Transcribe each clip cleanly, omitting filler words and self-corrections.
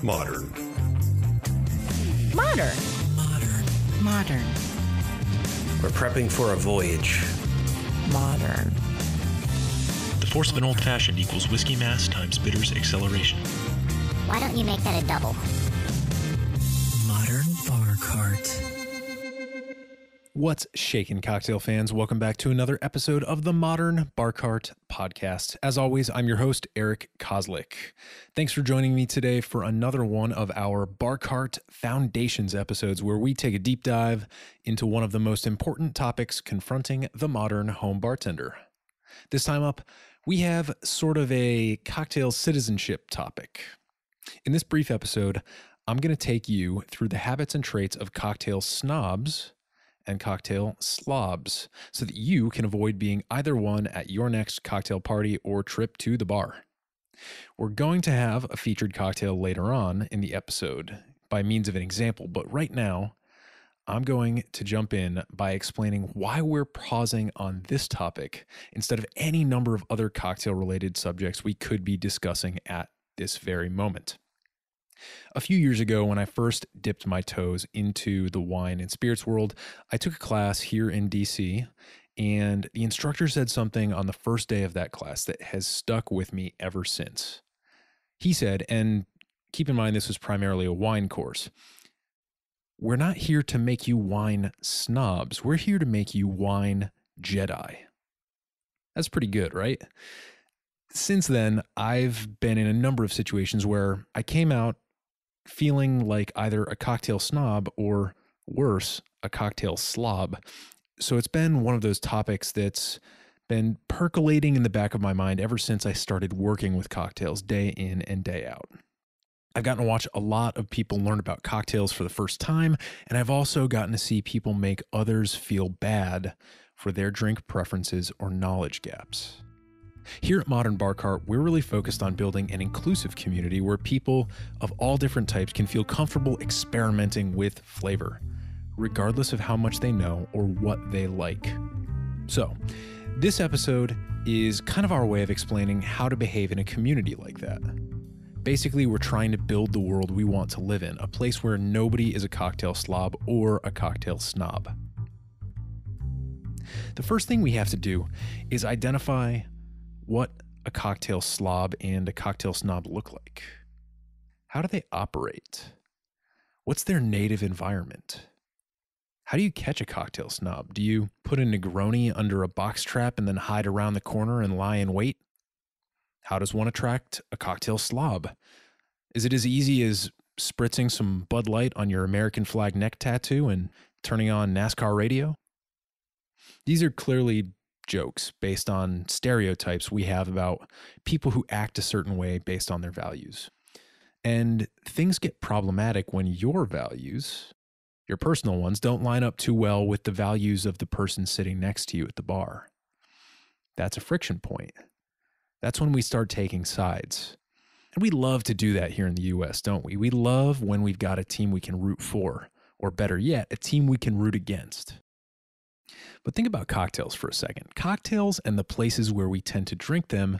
Modern. Modern. Modern. Modern. We're prepping for a voyage. Modern. The force of an old-fashioned equals whiskey mass times bitters acceleration. Why don't you make that a double? Modern Bar Cart. What's shaking, cocktail fans? Welcome back to another episode of the Modern Bar Cart podcast. As always, I'm your host, Eric Kozlik. Thanks for joining me today for another one of our Bar Cart Foundations episodes, where we take a deep dive into one of the most important topics confronting the modern home bartender. This time up, we have sort of a cocktail citizenship topic. In this brief episode, I'm going to take you through the habits and traits of cocktail snobs and cocktail slobs, so that you can avoid being either one at your next cocktail party or trip to the bar. We're going to have a featured cocktail later on in the episode by means of an example, but right now, I'm going to jump in by explaining why we're pausing on this topic instead of any number of other cocktail-related subjects we could be discussing at this very moment. A few years ago, when I first dipped my toes into the wine and spirits world, I took a class here in DC, and the instructor said something on the first day of that class that has stuck with me ever since. He said, and keep in mind this was primarily a wine course, "We're not here to make you wine snobs. We're here to make you wine Jedi." That's pretty good, right? Since then, I've been in a number of situations where I came out feeling like either a cocktail snob or, worse, a cocktail slob. So it's been one of those topics that's been percolating in the back of my mind ever since I started working with cocktails day in and day out. I've gotten to watch a lot of people learn about cocktails for the first time, and I've also gotten to see people make others feel bad for their drink preferences or knowledge gaps. Here at Modern Bar Cart, we're really focused on building an inclusive community where people of all different types can feel comfortable experimenting with flavor, regardless of how much they know or what they like. So, this episode is kind of our way of explaining how to behave in a community like that. Basically, we're trying to build the world we want to live in, a place where nobody is a cocktail slob or a cocktail snob. The first thing we have to do is identify what a cocktail slob and a cocktail snob look like. How do they operate? What's their native environment? How do you catch a cocktail snob? Do you put a Negroni under a box trap and then hide around the corner and lie in wait? How does one attract a cocktail slob? Is it as easy as spritzing some Bud Light on your American flag neck tattoo and turning on NASCAR radio? These are clearly jokes based on stereotypes we have about people who act a certain way based on their values. And things get problematic when your values, your personal ones, don't line up too well with the values of the person sitting next to you at the bar. That's a friction point. That's when we start taking sides. And we love to do that here in the US, don't we? We love when we've got a team we can root for, or better yet, a team we can root against. But think about cocktails for a second. Cocktails and the places where we tend to drink them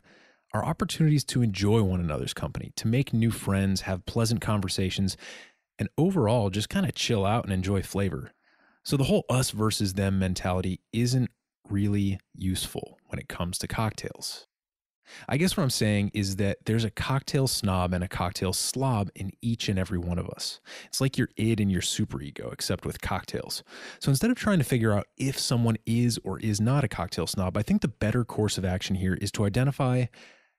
are opportunities to enjoy one another's company, to make new friends, have pleasant conversations, and overall just kind of chill out and enjoy flavor. So the whole us versus them mentality isn't really useful when it comes to cocktails. I guess what I'm saying is that there's a cocktail snob and a cocktail slob in each and every one of us. It's like your id and your superego, except with cocktails. So instead of trying to figure out if someone is or is not a cocktail snob, I think the better course of action here is to identify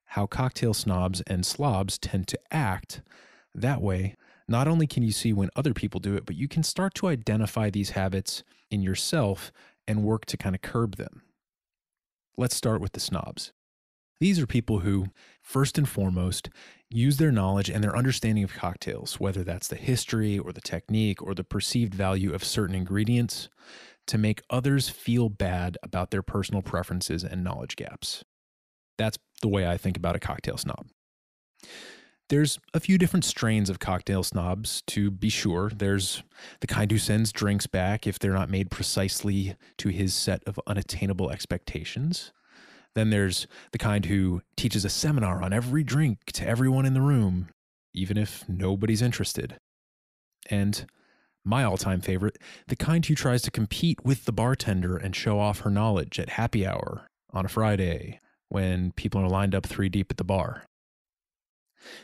how cocktail snobs and slobs tend to act. That way, not only can you see when other people do it, but you can start to identify these habits in yourself and work to kind of curb them. Let's start with the snobs. These are people who, first and foremost, use their knowledge and their understanding of cocktails, whether that's the history or the technique or the perceived value of certain ingredients, to make others feel bad about their personal preferences and knowledge gaps. That's the way I think about a cocktail snob. There's a few different strains of cocktail snobs, to be sure. There's the kind who sends drinks back if they're not made precisely to his set of unattainable expectations. Then there's the kind who teaches a seminar on every drink to everyone in the room, even if nobody's interested. And my all-time favorite, the kind who tries to compete with the bartender and show off her knowledge at happy hour on a Friday when people are lined up 3 deep at the bar.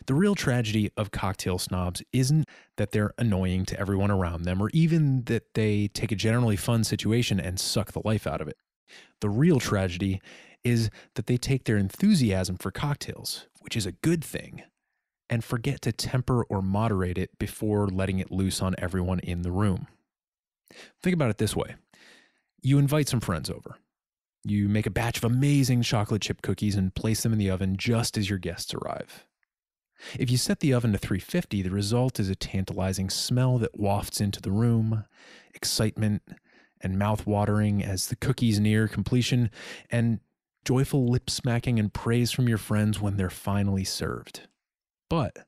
The real tragedy of cocktail snobs isn't that they're annoying to everyone around them, or even that they take a generally fun situation and suck the life out of it. The real tragedy is that they take their enthusiasm for cocktails, which is a good thing, and forget to temper or moderate it before letting it loose on everyone in the room. Think about it this way. You invite some friends over. You make a batch of amazing chocolate chip cookies and place them in the oven just as your guests arrive. If you set the oven to 350, the result is a tantalizing smell that wafts into the room, excitement and mouth-watering as the cookies near completion, and joyful lip-smacking and praise from your friends when they're finally served. But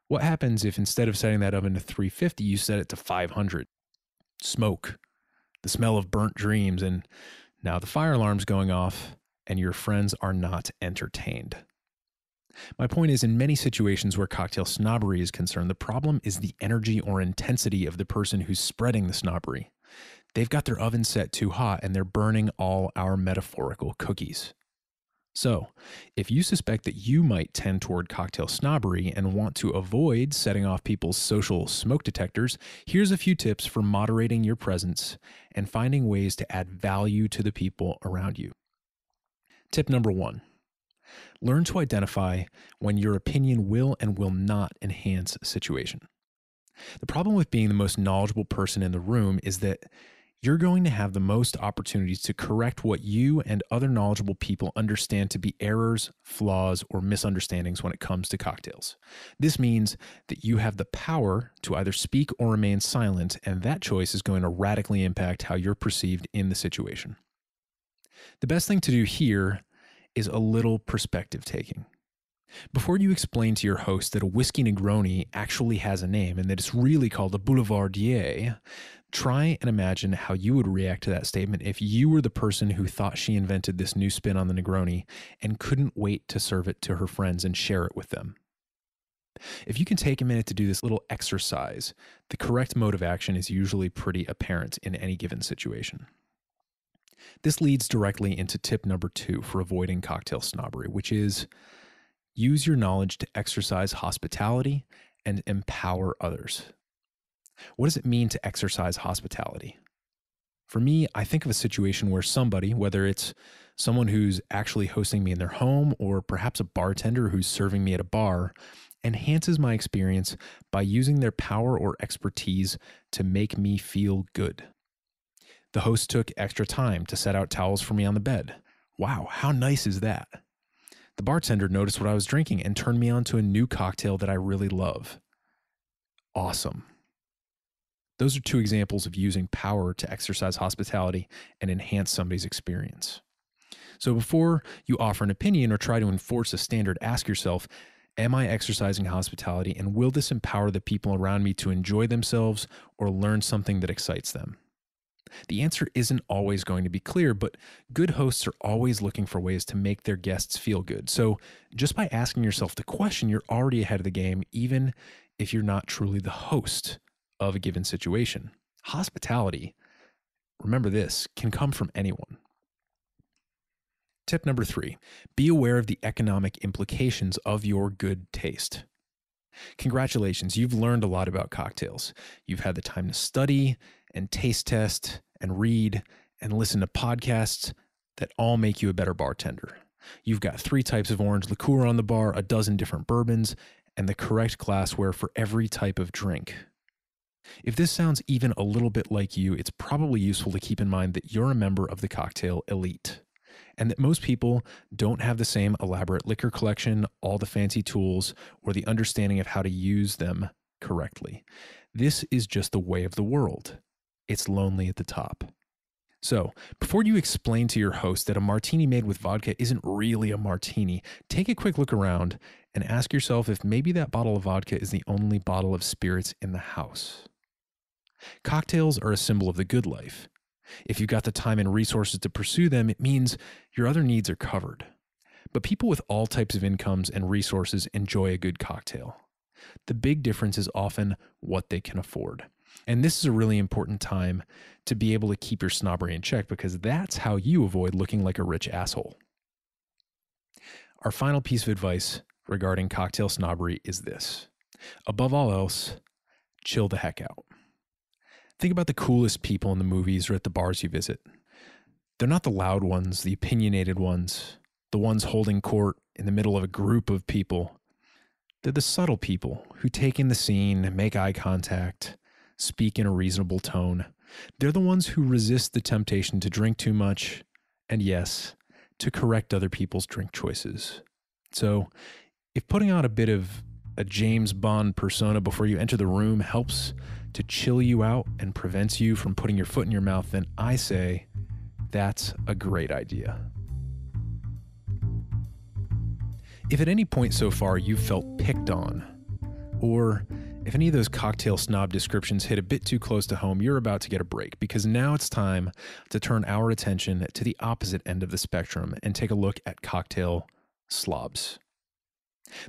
what happens if instead of setting that oven to 350, you set it to 500? Smoke, the smell of burnt dreams, and now the fire alarm's going off, and your friends are not entertained. My point is, in many situations where cocktail snobbery is concerned, the problem is the energy or intensity of the person who's spreading the snobbery. They've got their oven set too hot and they're burning all our metaphorical cookies. So, if you suspect that you might tend toward cocktail snobbery and want to avoid setting off people's social smoke detectors, here's a few tips for moderating your presence and finding ways to add value to the people around you. Tip number 1. Learn to identify when your opinion will and will not enhance a situation. The problem with being the most knowledgeable person in the room is that you're going to have the most opportunities to correct what you and other knowledgeable people understand to be errors, flaws, or misunderstandings when it comes to cocktails. This means that you have the power to either speak or remain silent, and that choice is going to radically impact how you're perceived in the situation. The best thing to do here is a little perspective taking. Before you explain to your host that a whiskey Negroni actually has a name and that it's really called a Boulevardier, try and imagine how you would react to that statement if you were the person who thought she invented this new spin on the Negroni and couldn't wait to serve it to her friends and share it with them. If you can take a minute to do this little exercise, the correct mode of action is usually pretty apparent in any given situation. This leads directly into tip number 2 for avoiding cocktail snobbery, which is use your knowledge to exercise hospitality and empower others. What does it mean to exercise hospitality? For me, I think of a situation where somebody, whether it's someone who's actually hosting me in their home or perhaps a bartender who's serving me at a bar, enhances my experience by using their power or expertise to make me feel good. The host took extra time to set out towels for me on the bed. Wow, how nice is that? The bartender noticed what I was drinking and turned me on to a new cocktail that I really love. Awesome. Those are 2 examples of using power to exercise hospitality and enhance somebody's experience. So before you offer an opinion or try to enforce a standard, ask yourself, am I exercising hospitality, and will this empower the people around me to enjoy themselves or learn something that excites them? The answer isn't always going to be clear, but good hosts are always looking for ways to make their guests feel good. So just by asking yourself the question, you're already ahead of the game, even if you're not truly the host of a given situation. Hospitality, remember this, can come from anyone. Tip number 3, be aware of the economic implications of your good taste. Congratulations, you've learned a lot about cocktails. You've had the time to study and taste test and read and listen to podcasts that all make you a better bartender. You've got 3 types of orange liqueur on the bar, a dozen different bourbons, and the correct glassware for every type of drink. If this sounds even a little bit like you, it's probably useful to keep in mind that you're a member of the cocktail elite, and that most people don't have the same elaborate liquor collection, all the fancy tools, or the understanding of how to use them correctly. This is just the way of the world. It's lonely at the top. So, before you explain to your host that a martini made with vodka isn't really a martini, take a quick look around and ask yourself if maybe that bottle of vodka is the only bottle of spirits in the house. Cocktails are a symbol of the good life. If you've got the time and resources to pursue them, it means your other needs are covered. But people with all types of incomes and resources enjoy a good cocktail. The big difference is often what they can afford. And this is a really important time to be able to keep your snobbery in check, because that's how you avoid looking like a rich asshole. Our final piece of advice regarding cocktail snobbery is this. Above all else, chill the heck out. Think about the coolest people in the movies or at the bars you visit. They're not the loud ones, the opinionated ones, the ones holding court in the middle of a group of people. They're the subtle people who take in the scene, make eye contact, speak in a reasonable tone. They're the ones who resist the temptation to drink too much, and yes, to correct other people's drink choices. So, if putting on a bit of a James Bond persona before you enter the room helps to chill you out and prevents you from putting your foot in your mouth, then I say that's a great idea. If at any point so far you've felt picked on, or if any of those cocktail snob descriptions hit a bit too close to home, you're about to get a break, because now it's time to turn our attention to the opposite end of the spectrum and take a look at cocktail slobs.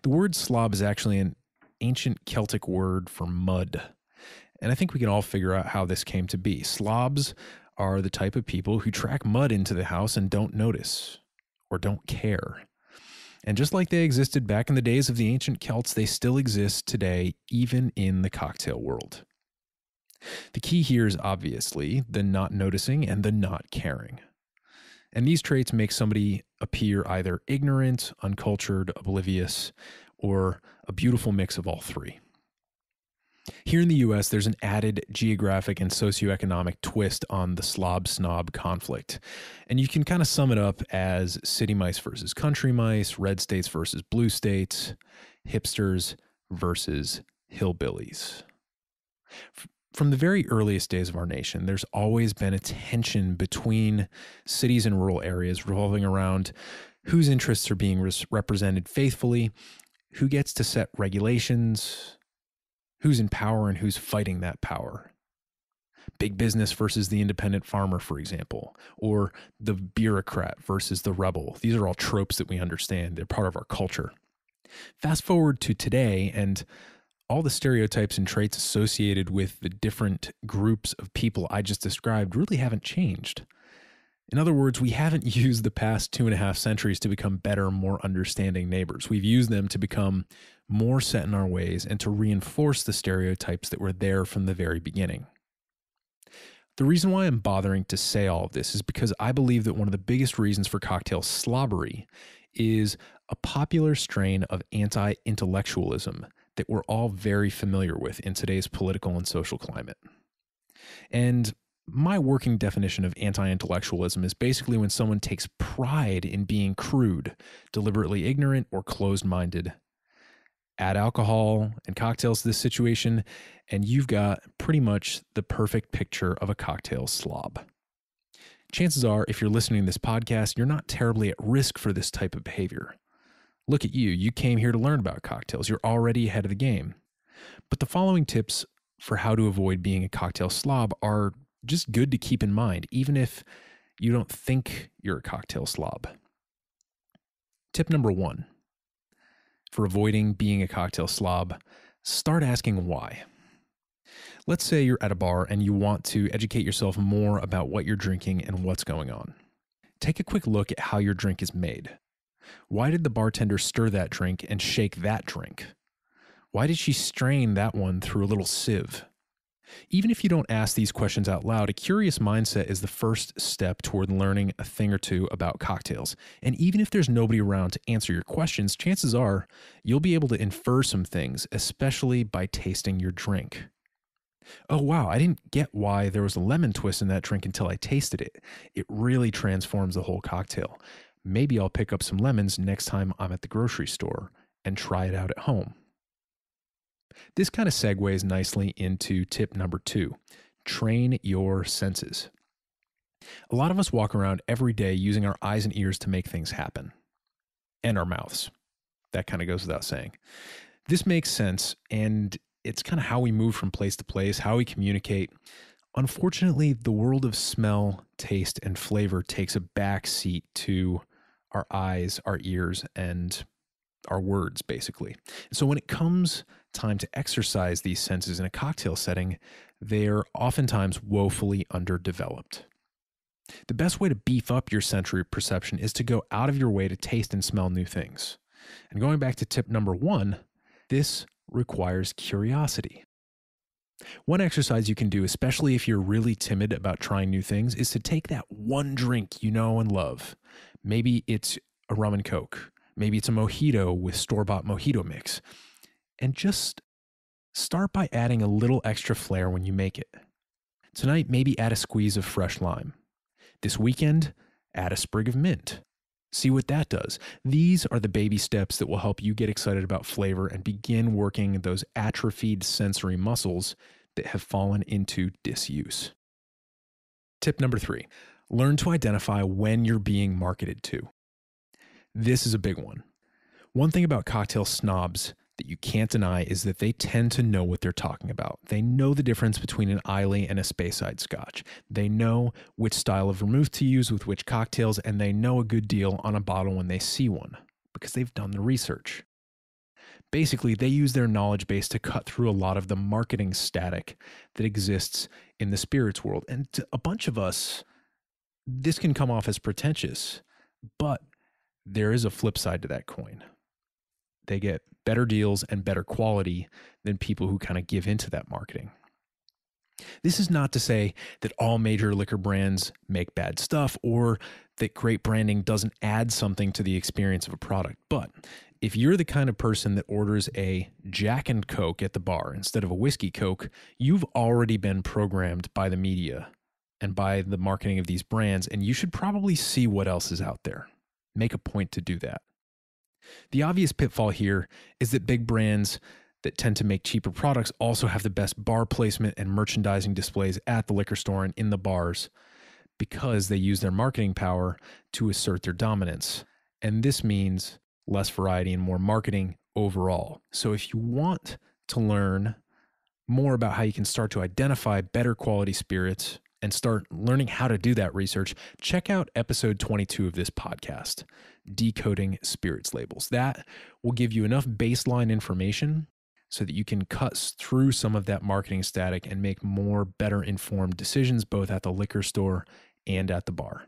The word slob is actually an ancient Celtic word for mud, and I think we can all figure out how this came to be. Slobs are the type of people who track mud into the house and don't notice or don't care. And just like they existed back in the days of the ancient Celts, they still exist today, even in the cocktail world. The key here is obviously the not noticing and the not caring. And these traits make somebody appear either ignorant, uncultured, oblivious, or a beautiful mix of all three. Here in the US, there's an added geographic and socioeconomic twist on the slob-snob conflict. And you can kind of sum it up as city mice versus country mice, red states versus blue states, hipsters versus hillbillies. From the very earliest days of our nation, there's always been a tension between cities and rural areas revolving around whose interests are being represented faithfully, who gets to set regulations, who's in power and who's fighting that power. Big business versus the independent farmer, for example, or the bureaucrat versus the rebel. These are all tropes that we understand. They're part of our culture. Fast forward to today, and all the stereotypes and traits associated with the different groups of people I just described really haven't changed. In other words, we haven't used the past 2.5 centuries to become better, more understanding neighbors. We've used them to become more set in our ways and to reinforce the stereotypes that were there from the very beginning. The reason why I'm bothering to say all of this is because I believe that one of the biggest reasons for cocktail slobbery is a popular strain of anti-intellectualism that we're all very familiar with in today's political and social climate. And my working definition of anti-intellectualism is basically when someone takes pride in being crude, deliberately ignorant, or closed-minded. Add alcohol and cocktails to this situation, and you've got pretty much the perfect picture of a cocktail slob. Chances are, if you're listening to this podcast, you're not terribly at risk for this type of behavior. Look at you. You came here to learn about cocktails. You're already ahead of the game. But the following tips for how to avoid being a cocktail slob are just good to keep in mind, even if you don't think you're a cocktail slob. Tip number 1. For avoiding being a cocktail slob, start asking why. Let's say you're at a bar and you want to educate yourself more about what you're drinking and what's going on. Take a quick look at how your drink is made. Why did the bartender stir that drink and shake that drink? Why did she strain that one through a little sieve? Even if you don't ask these questions out loud, a curious mindset is the first step toward learning a thing or two about cocktails. And even if there's nobody around to answer your questions, chances are you'll be able to infer some things, especially by tasting your drink. Oh wow, I didn't get why there was a lemon twist in that drink until I tasted it. It really transforms the whole cocktail. Maybe I'll pick up some lemons next time I'm at the grocery store and try it out at home. This kind of segues nicely into tip number 2, train your senses. A lot of us walk around every day using our eyes and ears to make things happen. And our mouths. That kind of goes without saying. This makes sense, and it's kind of how we move from place to place, how we communicate. Unfortunately, the world of smell, taste, and flavor takes a back seat to our eyes, our ears, and our words, basically. So when it comes time to exercise these senses in a cocktail setting, they're oftentimes woefully underdeveloped. The best way to beef up your sensory perception is to go out of your way to taste and smell new things. And going back to tip number 1, this requires curiosity. One exercise you can do, especially if you're really timid about trying new things, is to take that one drink you know and love. Maybe it's a rum and coke. Maybe it's a mojito with store-bought mojito mix. And just start by adding a little extra flair when you make it. Tonight, maybe add a squeeze of fresh lime. This weekend, add a sprig of mint. See what that does. These are the baby steps that will help you get excited about flavor and begin working those atrophied sensory muscles that have fallen into disuse. Tip number 3, learn to identify when you're being marketed to. This is a big one. One thing about cocktail snobs that you can't deny is that they tend to know what they're talking about. They know the difference between an Islay and a Speyside Scotch. They know which style of vermouth to use with which cocktails, and they know a good deal on a bottle when they see one, because they've done the research. Basically, they use their knowledge base to cut through a lot of the marketing static that exists in the spirits world. And to a bunch of us, this can come off as pretentious, but there is a flip side to that coin. They get better deals and better quality than people who kind of give into that marketing. This is not to say that all major liquor brands make bad stuff or that great branding doesn't add something to the experience of a product. But if you're the kind of person that orders a Jack and Coke at the bar instead of a whiskey Coke, you've already been programmed by the media and by the marketing of these brands, and you should probably see what else is out there. Make a point to do that. The obvious pitfall here is that big brands that tend to make cheaper products also have the best bar placement and merchandising displays at the liquor store and in the bars because they use their marketing power to assert their dominance. And this means less variety and more marketing overall. So if you want to learn more about how you can start to identify better quality spirits and start learning how to do that research, check out episode 22 of this podcast, Decoding Spirits Labels. That will give you enough baseline information so that you can cut through some of that marketing static and make more better informed decisions both at the liquor store and at the bar.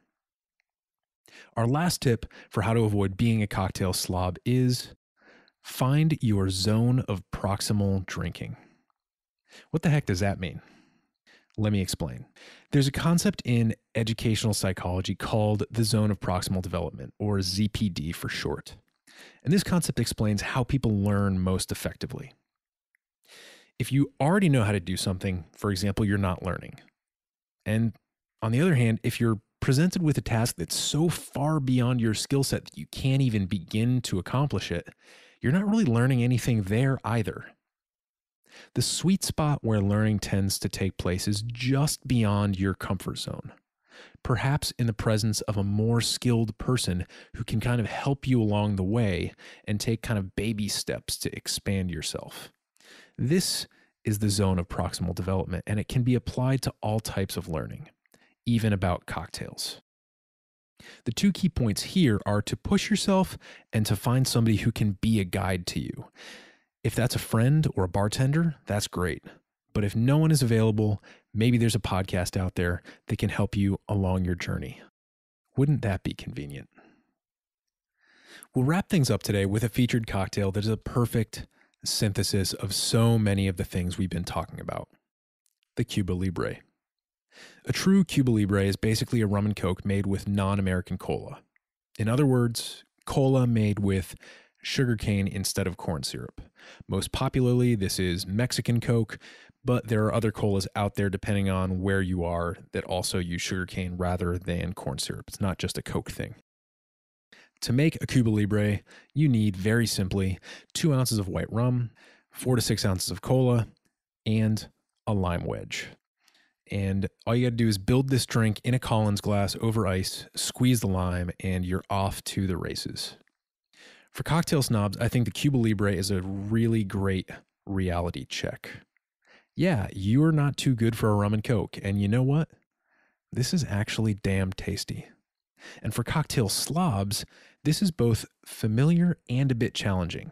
Our last tip for how to avoid being a cocktail slob is find your zone of proximal drinking. What the heck does that mean? Let me explain. There's a concept in educational psychology called the zone of proximal development, or ZPD for short. And this concept explains how people learn most effectively. If you already know how to do something, for example, you're not learning. And on the other hand, if you're presented with a task that's so far beyond your skill set that you can't even begin to accomplish it, you're not really learning anything there either. The sweet spot where learning tends to take place is just beyond your comfort zone, perhaps in the presence of a more skilled person who can kind of help you along the way and take kind of baby steps to expand yourself. This is the zone of proximal development, and it can be applied to all types of learning, even about cocktails. The two key points here are to push yourself and to find somebody who can be a guide to you. If that's a friend or a bartender, that's great. But if no one is available, maybe there's a podcast out there that can help you along your journey. Wouldn't that be convenient? We'll wrap things up today with a featured cocktail that is a perfect synthesis of so many of the things we've been talking about. The Cuba Libre. A true Cuba Libre is basically a rum and coke made with non-American cola. In other words, cola made with sugarcane instead of corn syrup. Most popularly, this is Mexican Coke, but there are other colas out there depending on where you are that also use sugarcane rather than corn syrup. It's not just a Coke thing. To make a Cuba Libre, you need, very simply, 2 ounces of white rum, 4 to 6 ounces of cola, and a lime wedge. And all you got to do is build this drink in a Collins glass over ice, squeeze the lime, and you're off to the races. For cocktail snobs, I think the Cuba Libre is a really great reality check. Yeah, you are not too good for a rum and coke, and you know what? This is actually damn tasty. And for cocktail slobs, This is both familiar and a bit challenging.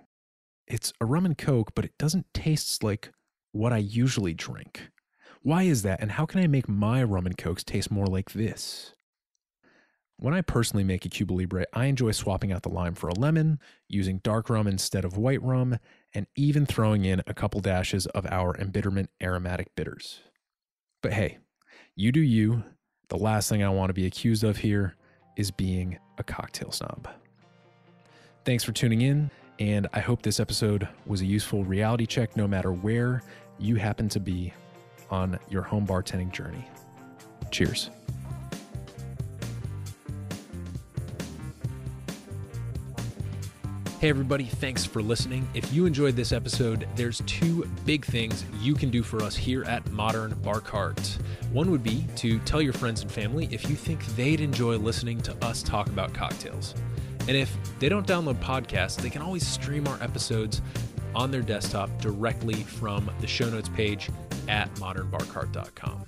It's a rum and coke, but it doesn't taste like what I usually drink. Why is that, and how can I make my rum and cokes taste more like this? When I personally make a Cuba Libre, I enjoy swapping out the lime for a lemon, using dark rum instead of white rum, and even throwing in a couple dashes of our embitterment aromatic bitters. But hey, you do you. The last thing I want to be accused of here is being a cocktail snob. Thanks for tuning in, and I hope this episode was a useful reality check no matter where you happen to be on your home bartending journey. Cheers. Hey everybody, thanks for listening. If you enjoyed this episode, there's two big things you can do for us here at Modern Bar Cart. One would be to tell your friends and family if you think they'd enjoy listening to us talk about cocktails. And if they don't download podcasts, they can always stream our episodes on their desktop directly from the show notes page at modernbarcart.com.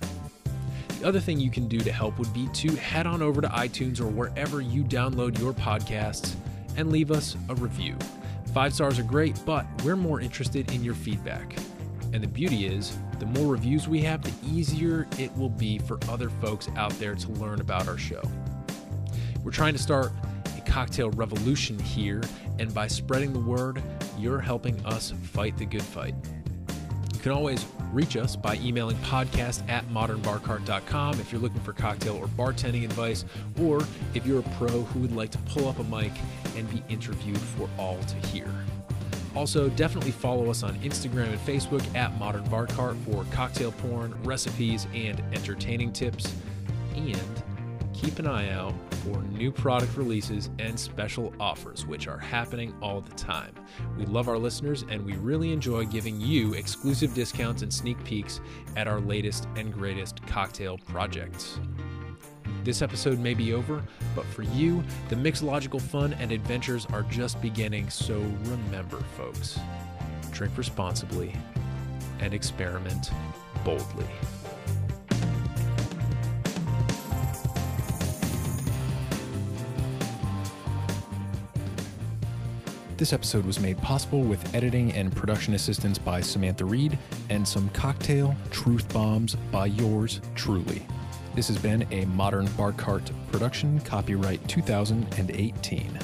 The other thing you can do to help would be to head on over to iTunes or wherever you download your podcasts and leave us a review. 5 stars are great, but we're more interested in your feedback. And the beauty is, the more reviews we have, the easier it will be for other folks out there to learn about our show. We're trying to start a cocktail revolution here, and by spreading the word, you're helping us fight the good fight. You can always reach us by emailing podcast@modernbarcart.com if you're looking for cocktail or bartending advice, or if you're a pro who would like to pull up a mic and be interviewed for all to hear. Also, definitely follow us on Instagram and Facebook at Modern Bar Cart for cocktail porn, recipes, and entertaining tips. And keep an eye out for new product releases and special offers, which are happening all the time. We love our listeners, and we really enjoy giving you exclusive discounts and sneak peeks at our latest and greatest cocktail projects. This episode may be over, but for you, the mixological fun and adventures are just beginning, so remember, folks, drink responsibly and experiment boldly. This episode was made possible with editing and production assistance by Samantha Reed and some cocktail truth bombs by yours truly. This has been a Modern Bar Cart production, copyright 2018.